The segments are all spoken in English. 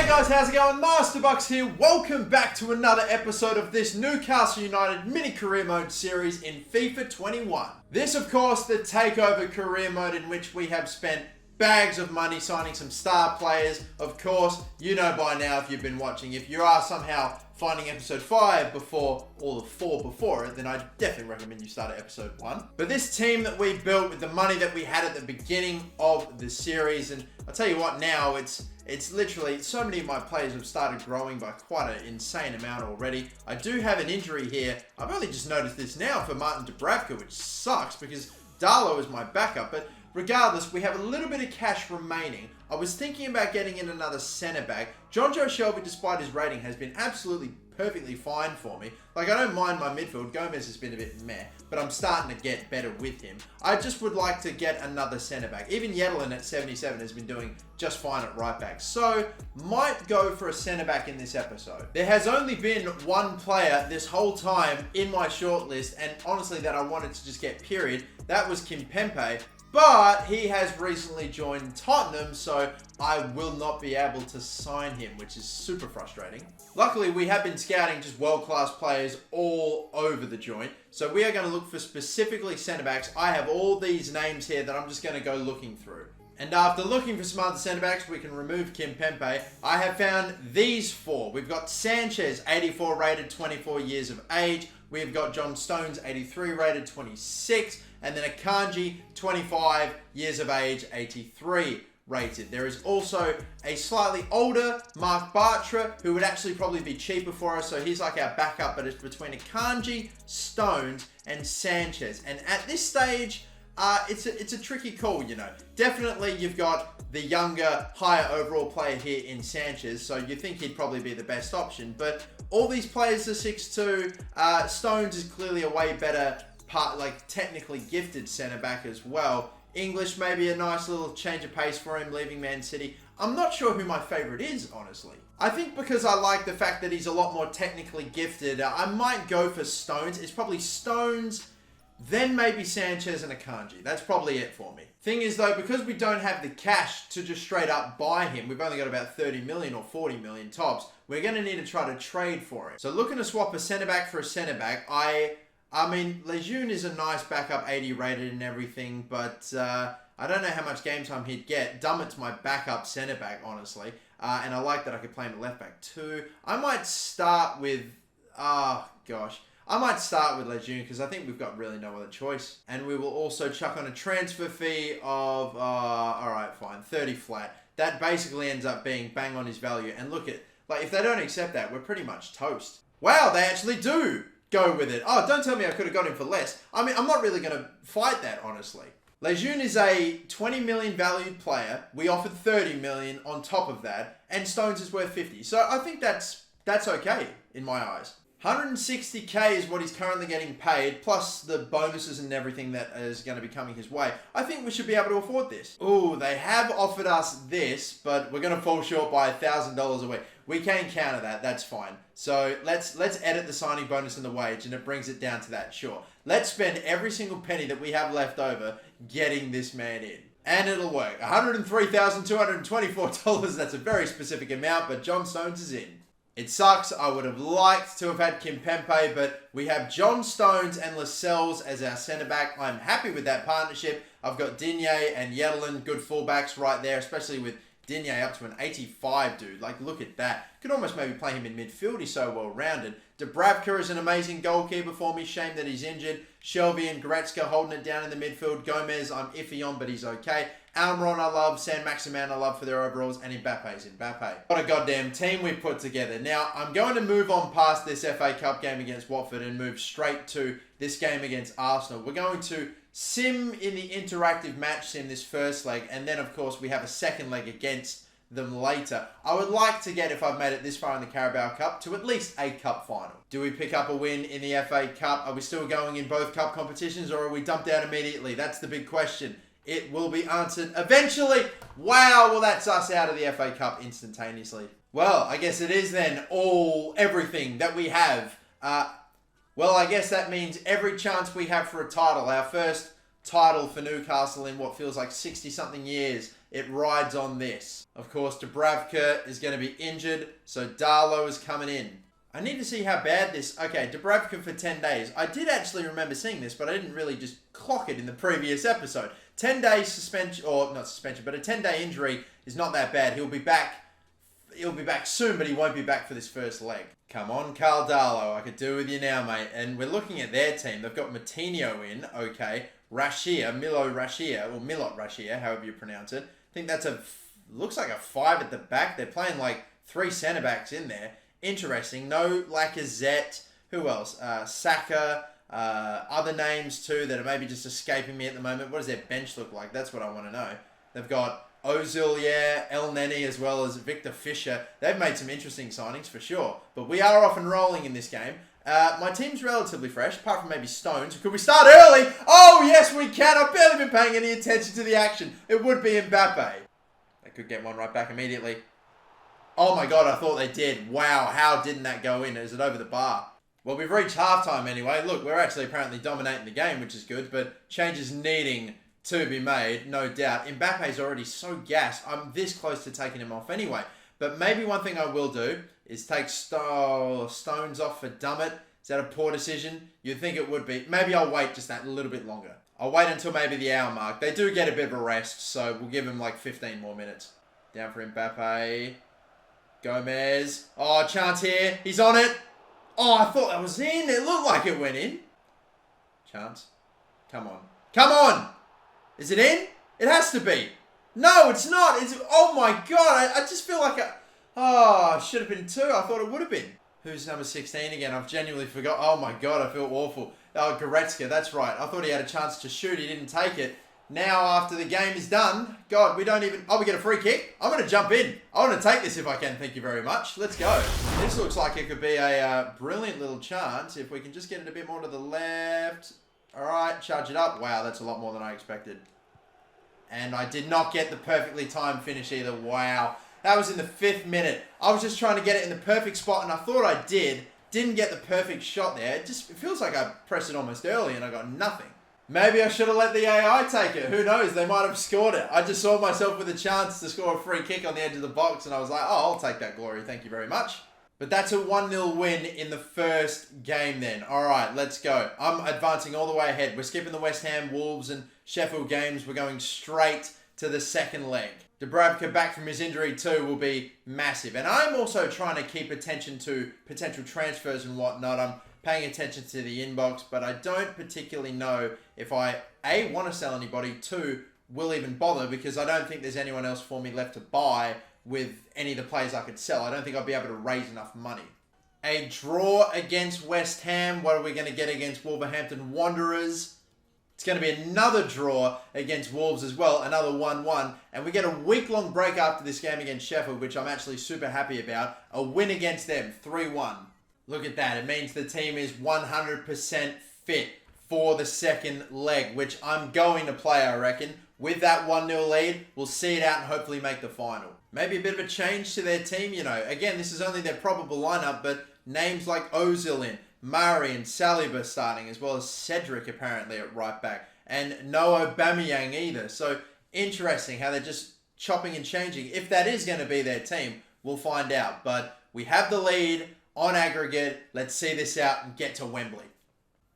Hey guys, how's it going? MasterBucks here. Welcome back to another episode of this Newcastle United mini career mode series in FIFA 21. This, of course, the takeover career mode in which we have spent bags of money signing some star players. Of course, you know by now if you've been watching. If you are somehow finding episode 5 before all the 4 before it, then I definitely recommend you start at episode 1. But this team that we built with the money that we had at the beginning of the series, and I'll tell you what now, it's literally, so many of my players have started growing by quite an insane amount already. I do have an injury here. I've only just noticed this now for Martin Dubravka, which sucks because Darlow is my backup, but regardless, we have a little bit of cash remaining. I was thinking about getting in another centre-back. John Joe Shelby, despite his rating, has been absolutely perfectly fine for me. Like, I don't mind my midfield. Gomez has been a bit meh, but I'm starting to get better with him. I just would like to get another centre-back. Even Yedlin at 77 has been doing just fine at right-back. So, might go for a centre-back in this episode. There has only been one player this whole time in my shortlist, and honestly that I wanted to just get period. That was Kimpembe. But he has recently joined Tottenham, so I will not be able to sign him, which is super frustrating. Luckily, we have been scouting just world-class players all over the joint. So we are going to look for specifically centre-backs. I have all these names here that I'm just going to go looking through. And after looking for some other centre-backs, we can remove Kimpembe. I have found these 4. We've got Sanchez, 84 rated, 24 years of age. We've got John Stones, 83 rated, 26. And then Akanji, 25 years of age, 83 rated. There is also a slightly older Mark Bartra, who would actually probably be cheaper for us. So he's like our backup, but it's between Akanji, Stones, and Sanchez. And at this stage, it's a tricky call, you know. Definitely you've got the younger, higher overall player here in Sanchez, so you think he'd probably be the best option. But all these players are 6'2". Stones is clearly a way better technically gifted centre-back as well. English, maybe a nice little change of pace for him leaving Man City. I'm not sure who my favourite is, honestly. I think because I like the fact that he's a lot more technically gifted, I might go for Stones. It's probably Stones, then maybe Sanchez and Akanji. That's probably it for me. Thing is though, because we don't have the cash to just straight up buy him, we've only got about 30 million or 40 million tops, we're going to need to try to trade for it. So looking to swap a centre-back for a centre-back, I mean, Lejeune is a nice backup, 80 rated and everything, but I don't know how much game time he'd get. Dummett's my backup centre-back, honestly, and I like that I could play him at left-back too. I might start with, I might start with Lejeune because I think we've got really no other choice. And we will also chuck on a transfer fee of, alright, fine, 30 flat. That basically ends up being bang on his value. And look at, like, if they don't accept that, we're pretty much toast. Wow, they actually do go with it. Oh, don't tell me I could have got him for less. I mean, I'm not really going to fight that, honestly. Lejeune is a 20 million valued player. We offered 30 million on top of that. And Stones is worth 50. So I think that's okay in my eyes. 160k is what he's currently getting paid, plus the bonuses and everything that is going to be coming his way. I think we should be able to afford this. Ooh, they have offered us this, but we're going to fall short by $1,000 a week. We can counter that, that's fine. So let's edit the signing bonus and the wage, and it brings it down to that, sure. Let's spend every single penny that we have left over getting this man in. And it'll work. $103,224, that's a very specific amount, but John Stones is in. It sucks. I would have liked to have had Kimpembe, but we have John Stones and Lascelles as our centre-back. I'm happy with that partnership. I've got Digne and Yedlin, good fullbacks right there, especially with Digne up to an 85, dude. Like, look at that. Could almost maybe play him in midfield. He's so well-rounded. Dubravka is an amazing goalkeeper for me. Shame that he's injured. Shelby and Goretzka holding it down in the midfield. Gomez, I'm iffy on, but he's okay. Almiron, I love. San Maximan, I love for their overalls. And Mbappe's Mbappe. What a goddamn team we've put together. Now, I'm going to move on past this FA Cup game against Watford and move straight to this game against Arsenal. We're going to sim in the interactive match sim this first leg. And then, of course, we have a second leg against them later. I would like to get, if I've made it this far in the Carabao Cup, to at least a cup final. Do we pick up a win in the FA Cup? Are we still going in both cup competitions, or are we dumped out immediately? That's the big question. It will be answered eventually. Wow, well, that's us out of the FA Cup instantaneously. Well, I guess it is then everything that we have. Well, I guess that means every chance we have for a title. Our first title for Newcastle in what feels like 60-something years. it rides on this. Of course, Dubravka is going to be injured, so Darlow is coming in. I need to see how bad this... Okay, Dubravka for 10 days. I did actually remember seeing this, but I didn't really just clock it in the previous episode. 10 days suspension, or not suspension, but a 10-day injury is not that bad. He'll be back soon, but he won't be back for this first leg. Come on, Carl Darlow. I could do with you now, mate. And we're looking at their team. They've got Matinho in, okay. Milot Rashia, however you pronounce it. I think that's looks like a 5 at the back. They're playing like 3 centre-backs in there. Interesting. No Lacazette. Who else? Saka. Other names too that are maybe just escaping me at the moment. What does their bench look like? That's what I want to know. They've got Ozil, El Neni, as well as Victor Fisher. They've made some interesting signings for sure. But we are off and rolling in this game. My team's relatively fresh, apart from maybe Stones. Could we start early? Oh, yes, we can. I've barely been paying any attention to the action. It would be Mbappe. They could get one right back immediately. Oh my God, I thought they did. Wow, how didn't that go in? Is it over the bar? Well, we've reached halftime anyway. Look, we're actually apparently dominating the game, which is good, but changes needing to be made, no doubt. Mbappe's already so gassed. I'm this close to taking him off anyway. But maybe one thing I will do is take Stones off for Dummett. Is that a poor decision? You'd think it would be. Maybe I'll wait just that little bit longer. I'll wait until maybe the hour mark. They do get a bit of a rest, so we'll give him like 15 more minutes. Down for Mbappe. Gomez. Oh, chance here. He's on it. Oh, I thought that was in. It looked like it went in. Chance. Come on. Come on! Is it in? It has to be. No, it's not. Oh my God. I just feel like it should have been 2. I thought it would have been. Who's number 16 again? I've genuinely forgot. Oh my God, I feel awful. Oh, Goretzka, that's right. I thought he had a chance to shoot. He didn't take it. Now, after the game is done, God, we don't even... Oh, we get a free kick? I'm going to jump in. I want to take this if I can. Thank you very much. Let's go. This looks like it could be a brilliant little chance. If we can just get it a bit more to the left. All right, charge it up. Wow, that's a lot more than I expected. And I did not get the perfectly timed finish either. Wow. That was in the 5th minute. I was just trying to get it in the perfect spot, and I thought I did. Didn't get the perfect shot there. It feels like I pressed it almost early, and I got nothing. Maybe I should have let the AI take it. Who knows? They might have scored it. I just saw myself with a chance to score a free kick on the edge of the box, and I was like, oh, I'll take that glory. Thank you very much. But that's a 1-0 win in the first game then. All right, let's go. I'm advancing all the way ahead. We're skipping the West Ham, Wolves, and Sheffield games. We're going straight to the second leg. Dubravka back from his injury too will be massive. And I'm also trying to keep attention to potential transfers and whatnot. I'm paying attention to the inbox, but I don't particularly know if I, A, want to sell anybody, 2, will even bother, because I don't think there's anyone else for me left to buy with any of the players I could sell. I don't think I'll be able to raise enough money. A draw against West Ham. What are we going to get against Wolverhampton Wanderers? It's going to be another draw against Wolves as well, another 1-1. And we get a week-long break after this game against Sheffield, which I'm actually super happy about. A win against them, 3-1. Look at that. It means the team is 100% fit for the second leg, which I'm going to play, I reckon. With that 1-0 lead, we'll see it out and hopefully make the final. Maybe a bit of a change to their team, you know. Again, this is only their probable lineup, but names like Ozil in, Murray and Saliba starting, as well as Cedric apparently at right back, and no Aubameyang either. So interesting how they're just chopping and changing. If that is going to be their team, we'll find out. But we have the lead on aggregate. Let's see this out and get to Wembley.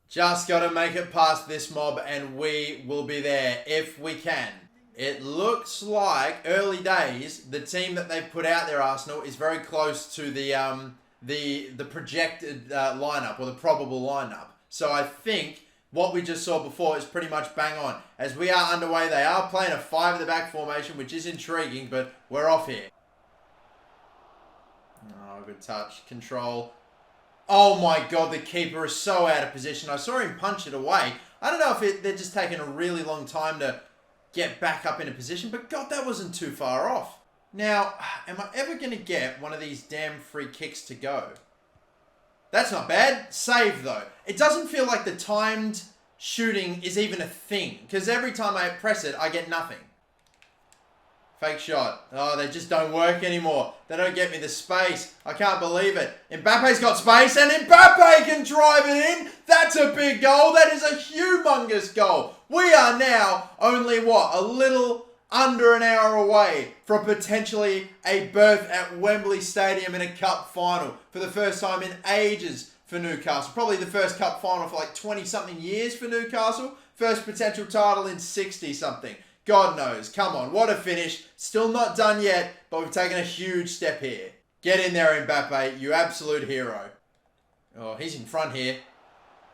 Just got to make it past this mob and we will be there if we can. It looks like, early days, the team that they've put out there, Arsenal, is very close to the projected lineup, or the probable lineup. So I think what we just saw before is pretty much bang on. As we are underway, they are playing a 5 at the back formation, which is intriguing, but we're off here. Oh, good touch. Control. Oh my God, the keeper is so out of position. I saw him punch it away. I don't know if they're just taking a really long time to get back up in a position, but God, that wasn't too far off. Now, am I ever going to get one of these damn free kicks to go? That's not bad. Save, though. It doesn't feel like the timed shooting is even a thing, because every time I press it, I get nothing. Fake shot. Oh, they just don't work anymore. They don't get me the space. I can't believe it. Mbappe's got space, and Mbappe can drive it in. That's a big goal. That is a humongous goal. We are now only, what, a little under an hour away from potentially a berth at Wembley Stadium in a cup final for the first time in ages for Newcastle. Probably the first cup final for like 20-something years for Newcastle. First potential title in 60-something. God knows. Come on, what a finish. Still not done yet, but we've taken a huge step here. Get in there, Mbappe, you absolute hero. Oh, he's in front here.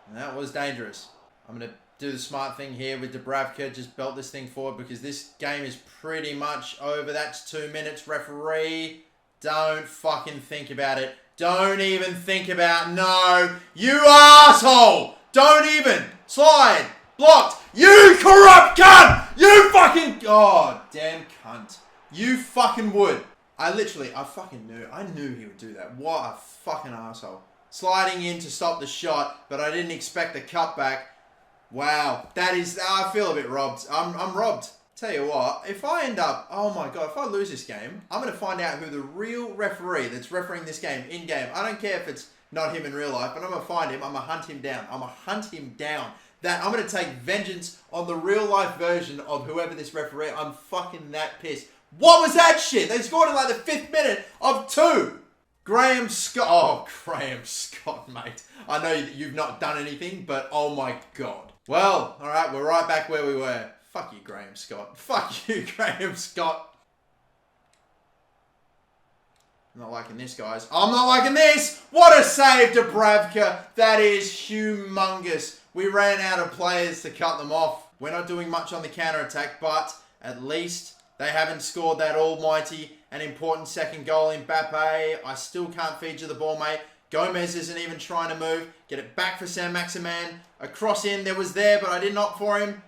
And that was dangerous. I'm going to do the smart thing here with Dubravka. Just belt this thing forward because this game is pretty much over. That's 2 minutes. Referee, don't fucking think about it. Don't even think about... No, you asshole! Don't even! Slide! Blocked! You corrupt cunt! You fucking... God damn cunt. You fucking would. I fucking knew. I knew he would do that. What a fucking asshole. Sliding in to stop the shot, but I didn't expect the cutback. Wow. That is... I feel a bit robbed. I'm robbed. Tell you what, if I end up... Oh my God, if I lose this game, I'm going to find out who the real referee that's refereeing this game in-game. I don't care if it's not him in real life, but I'm going to find him. I'm going to hunt him down. I'm going to hunt him down. I'm going to take vengeance on the real-life version of whoever this referee. I'm fucking that pissed. What was that shit? They scored in like the 5th minute of 2. Graham Scott. Oh, Graham Scott, mate. I know that you've not done anything, but oh my God. Well, all right, we're right back where we were. Fuck you, Graham Scott. Fuck you, Graham Scott. I'm not liking this, guys. I'm not liking this. What a save, Dubravka. That is humongous. We ran out of players to cut them off. We're not doing much on the counter-attack, but at least they haven't scored that almighty and important second goal. Mbappe, I still can't feature the ball, mate. Gomez isn't even trying to move. Get it back for Saint-Maximin. A cross in, there was there, but I didn't opt for him.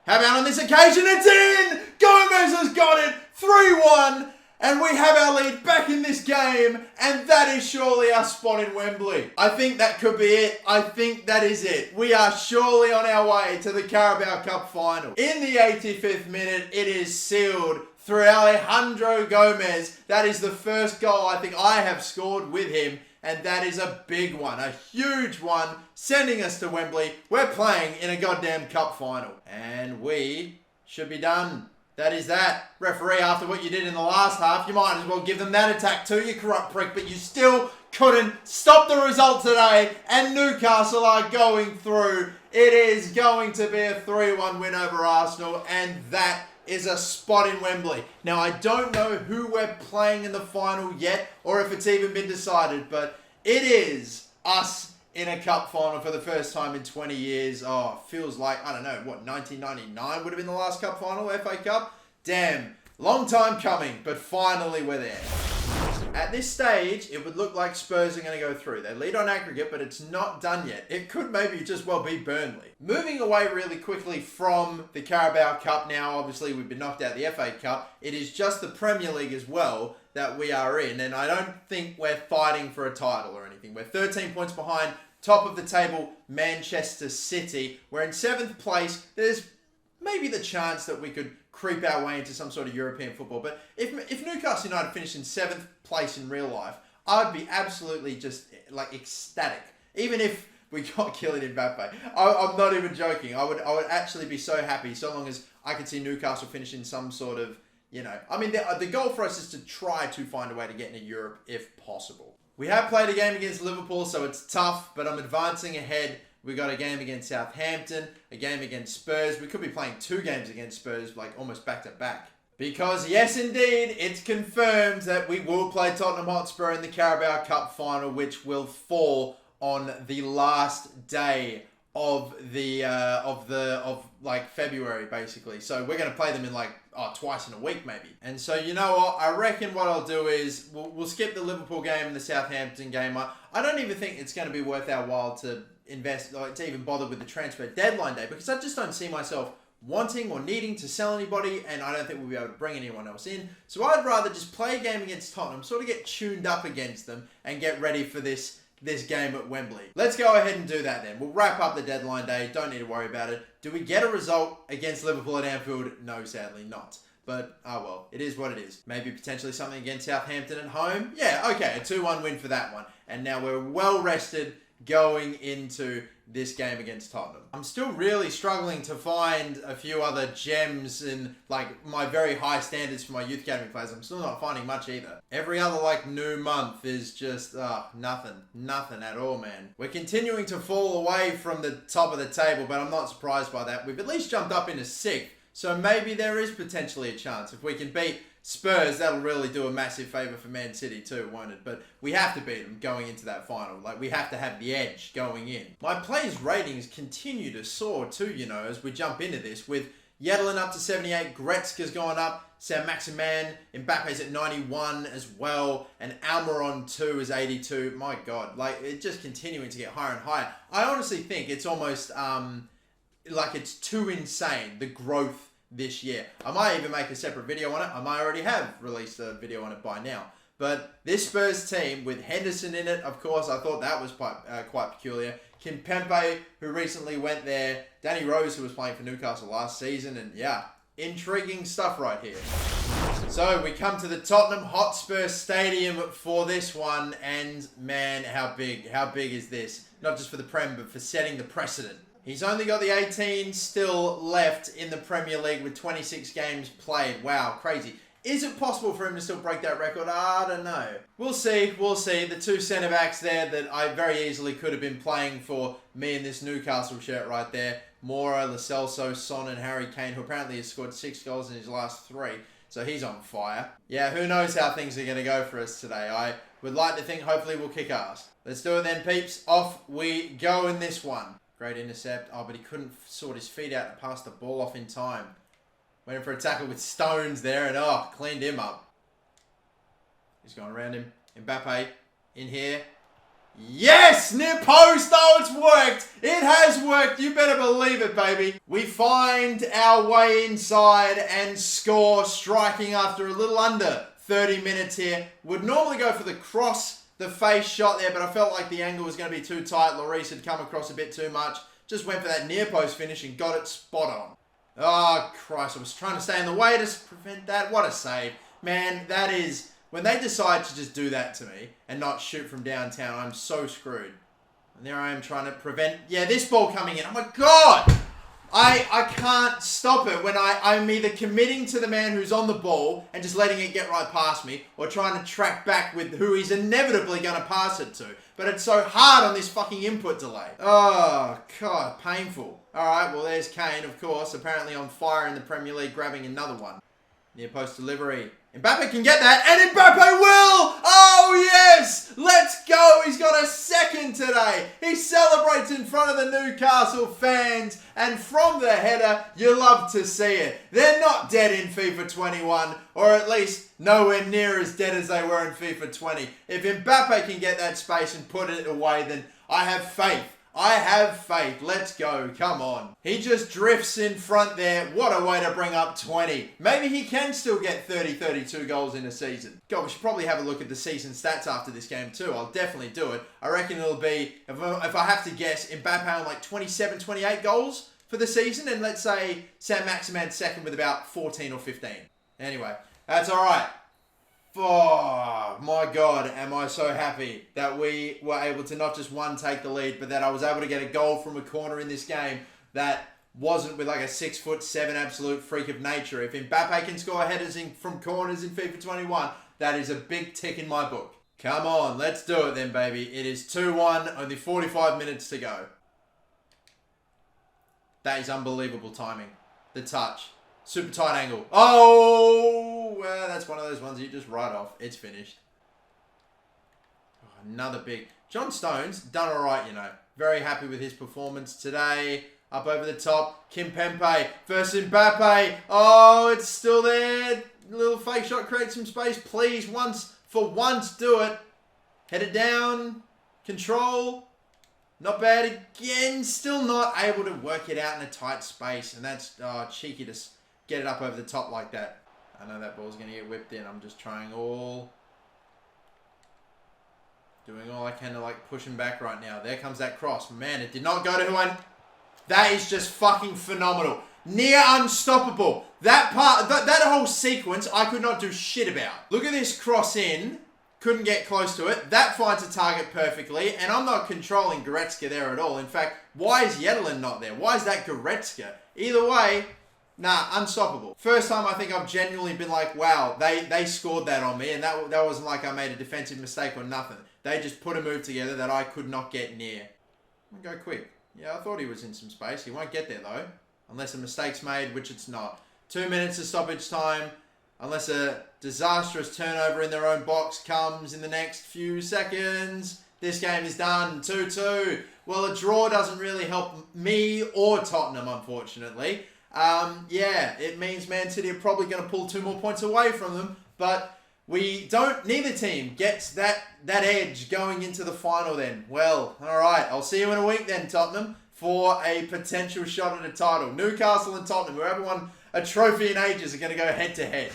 How about on this occasion? It's in! Gomez has got it! 3-1! And we have our lead back in this game, and that is surely our spot in Wembley. I think that could be it. I think that is it. We are surely on our way to the Carabao Cup final. In the 85th minute, it is sealed through Alejandro Gomez. That is the first goal I think I have scored with him, and that is a big one, a huge one, sending us to Wembley. We're playing in a goddamn cup final, and we should be done. That is that. Referee, after what you did in the last half, you might as well give them that attack too, you corrupt prick, but you still couldn't stop the result today, and Newcastle are going through. It is going to be a 3-1 win over Arsenal, and that is a spot in Wembley. Now, I don't know who we're playing in the final yet, or if it's even been decided, but it is us in a cup final for the first time in 20 years. Oh, feels like, I don't know, what, 1999 would have been the last cup final, FA Cup? Damn, long time coming, but finally we're there. At this stage, it would look like Spurs are going to go through. They lead on aggregate, but it's not done yet. It could maybe just well be Burnley. Moving away really quickly from the Carabao Cup now, obviously we've been knocked out of the FA Cup. It is just the Premier League as well that we are in, and I don't think we're fighting for a title or anything. We're 13 points behind top of the table Manchester City. We're in 7th place. There's maybe the chance that we could creep our way into some sort of European football. But if Newcastle United finished in 7th place in real life, I'd be absolutely just like ecstatic. Even if we got Kylian Mbappe. I'm not even joking. I would actually be so happy so long as I could see Newcastle finish in some sort of, you know... I mean, the goal for us is to try to find a way to get into Europe if possible. We have played a game against Liverpool, so it's tough, but I'm advancing ahead. We got a game against Southampton, a game against Spurs. We could be playing 2 games against Spurs, like almost back to back. Because yes, indeed, it's confirmed that we will play Tottenham Hotspur in the Carabao Cup final, which will fall on the last day of February, basically. So we're going to play them in twice in a week, maybe. And so, you know what? I reckon what I'll do is we'll skip the Liverpool game and the Southampton game. I don't even think it's going to be worth our while to invest, to even bother with the transfer deadline day, because I just don't see myself wanting or needing to sell anybody, and I don't think we'll be able to bring anyone else in. So I'd rather just play a game against Tottenham, sort of get tuned up against them, and get ready for this game at Wembley. Let's go ahead and do that then. We'll wrap up the deadline day. Don't need to worry about it. Do we get a result against Liverpool at Anfield? No, sadly not. But, oh well, it is what it is. Maybe potentially something against Southampton at home? Yeah, okay, a 2-1 win for that one. And now we're well rested, going into this game against Tottenham. I'm still really struggling to find a few other gems in like my very high standards for my youth academy players. I'm still not finding much either. Every other like new month is just nothing at all, man. We're continuing to fall away from the top of the table, but I'm not surprised by that. We've at least jumped up into 6th, so maybe there is potentially a chance. If we can beat Spurs, that'll really do a massive favour for Man City too, won't it? But we have to beat them going into that final. Like, we have to have the edge going in. My players' ratings continue to soar too, you know, as we jump into this, with Yedlin up to 78, Gretzka's going up, Saint-Maximin, Mbappe's at 91 as well, and Almiron too is 82. My God, like, it's just continuing to get higher and higher. I honestly think it's almost like it's too insane, the growth this year. I might even make a separate video on it. I might already have released a video on it by now. But this Spurs team with Henderson in it, of course, I thought that was quite peculiar. Kimpembe, who recently went there. Danny Rose, who was playing for Newcastle last season. And yeah, intriguing stuff right here. So we come to the Tottenham Hotspur Stadium for this one. And man, how big is this? Not just for the Prem, but for setting the precedent. He's only got the 18 still left in the Premier League with 26 games played. Wow, crazy. Is it possible for him to still break that record? I don't know. We'll see. The 2 centre-backs there that I very easily could have been playing for me in this Newcastle shirt right there. Mora, Lo Celso, Son and Harry Kane, who apparently has scored 6 goals in his last 3. So he's on fire. Yeah, who knows how things are going to go for us today. I would like to think hopefully we'll kick ass. Let's do it then, peeps. Off we go in this one. Great intercept. Oh, but he couldn't sort his feet out to pass the ball off in time. Went in for a tackle with Stones there and cleaned him up. He's going around him. Mbappe in here. Yes! Near post! Oh, it's worked! It has worked! You better believe it, baby. We find our way inside and score, striking after a little under 30 minutes here. Would normally go for the cross, the face shot there, but I felt like the angle was going to be too tight. Lloris had come across a bit too much. Just went for that near post finish and got it spot on. Oh, Christ. I was trying to stay in the way to prevent that. What a save. Man, that is... When they decide to just do that to me and not shoot from downtown, I'm so screwed. And there I am trying to prevent... Yeah, this ball coming in. Oh, my God! I can't stop it when I'm either committing to the man who's on the ball and just letting it get right past me, or trying to track back with who he's inevitably going to pass it to. But it's so hard on this fucking input delay. Oh, God, painful. Alright, well, there's Kane, of course, apparently on fire in the Premier League, grabbing another one. Near post delivery. Mbappe can get that, and Mbappe will! Oh, yes! Let's go! He's got a second today. He celebrates in front of the Newcastle fans, and from the header, you love to see it. They're not dead in FIFA 21, or at least nowhere near as dead as they were in FIFA 20. If Mbappe can get that space and put it away, then I have faith. I have faith. Let's go. Come on. He just drifts in front there. What a way to bring up 20. Maybe he can still get 30, 32 goals in a season. God, we should probably have a look at the season stats after this game too. I'll definitely do it. I reckon it'll be, if I have to guess, Mbappe on like 27, 28 goals for the season. And let's say Saint-Maximin second with about 14 or 15. Anyway, that's all right. Oh, my God, am I so happy that we were able to not just take the lead, but that I was able to get a goal from a corner in this game that wasn't with like a 6'7" absolute freak of nature. If Mbappe can score headers from corners in FIFA 21, that is a big tick in my book. Come on, let's do it then, baby. It is 2-1, only 45 minutes to go. That is unbelievable timing. The touch. Super tight angle. Oh, well, that's one of those ones you just write off. It's finished. Oh, another big... John Stones, done all right, you know. Very happy with his performance today. Up over the top. Kimpembe versus Mbappe. Oh, it's still there. Little fake shot, create some space. Please, for once, do it. Head it down. Control. Not bad again. Still not able to work it out in a tight space. And that's cheeky to... get it up over the top like that. I know that ball's going to get whipped in. I'm just doing all I can to like push him back right now. There comes that cross. Man, it did not go to who I... That is just fucking phenomenal. Near unstoppable. That part, that whole sequence, I could not do shit about. Look at this cross in. couldn't get close to it. That finds a target perfectly, and I'm not controlling Goretzka there at all. In fact, why is Yedlin not there? Why is that Goretzka? Either way, nah, unstoppable. First time I think I've genuinely been like, wow, they scored that on me, and that wasn't like I made a defensive mistake or nothing. They just put a move together that I could not get near. I'm gonna go quick. Yeah, I thought he was in some space. He won't get there though, unless a mistake's made, which it's not. 2 minutes of stoppage time, unless a disastrous turnover in their own box comes in the next few seconds. This game is done, 2-2. Well, a draw doesn't really help me or Tottenham, unfortunately. Yeah, it means Man City are probably going to pull 2 more points away from them, but neither team gets that edge going into the final then. Well, alright, I'll see you in a week then, Tottenham, for a potential shot at a title. Newcastle and Tottenham, who haven't won a trophy in ages, are going to go head to head.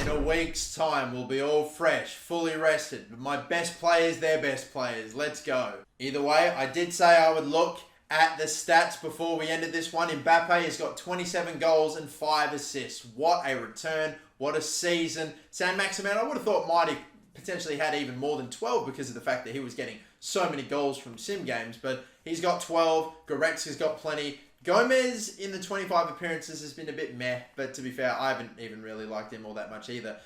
In a week's time, we'll be all fresh, fully rested. But my best players, their best players. Let's go. Either way, I did say I would look at the stats before we ended this one. Mbappe has got 27 goals and 5 assists. What a return. What a season. Saint-Maximin, I would have thought might have potentially had even more than 12 because of the fact that he was getting so many goals from sim games. But he's got 12. Goretzka's got plenty. Gomez in the 25 appearances has been a bit meh, but to be fair, I haven't even really liked him all that much either.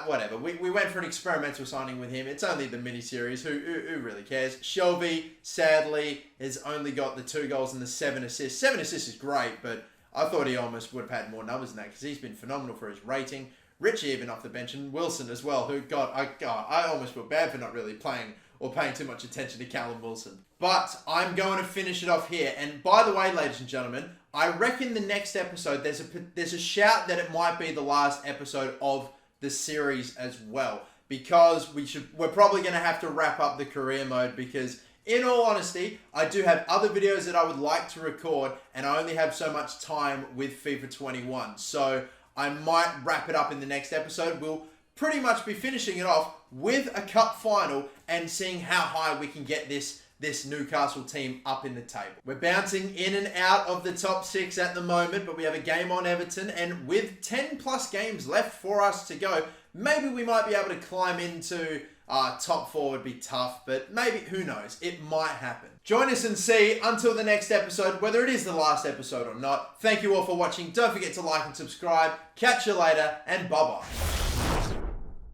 Whatever. We went for an experimental signing with him. It's only the mini-series. Who really cares? Shelby, sadly, has only got the 2 goals and the 7 assists. 7 assists is great, but I thought he almost would have had more numbers than that because he's been phenomenal for his rating. Richie even off the bench, and Wilson as well, who I almost feel bad for not really playing or paying too much attention to Callum Wilson. But I'm going to finish it off here. And by the way, ladies and gentlemen, I reckon the next episode, there's a shout that it might be the last episode of the series as well. Because we're probably going to have to wrap up the career mode because, in all honesty, I do have other videos that I would like to record and I only have so much time with FIFA 21. So I might wrap it up in the next episode. We'll pretty much be finishing it off with a cup final and seeing how high we can get this Newcastle team up in the table. We're bouncing in and out of the top 6 at the moment, but we have a game on Everton, and with 10 plus games left for us to go, maybe we might be able to climb into top 4. Would be tough, but maybe, who knows, it might happen. Join us and see until the next episode, whether it is the last episode or not. Thank you all for watching. Don't forget to like and subscribe. Catch you later, and bye-bye.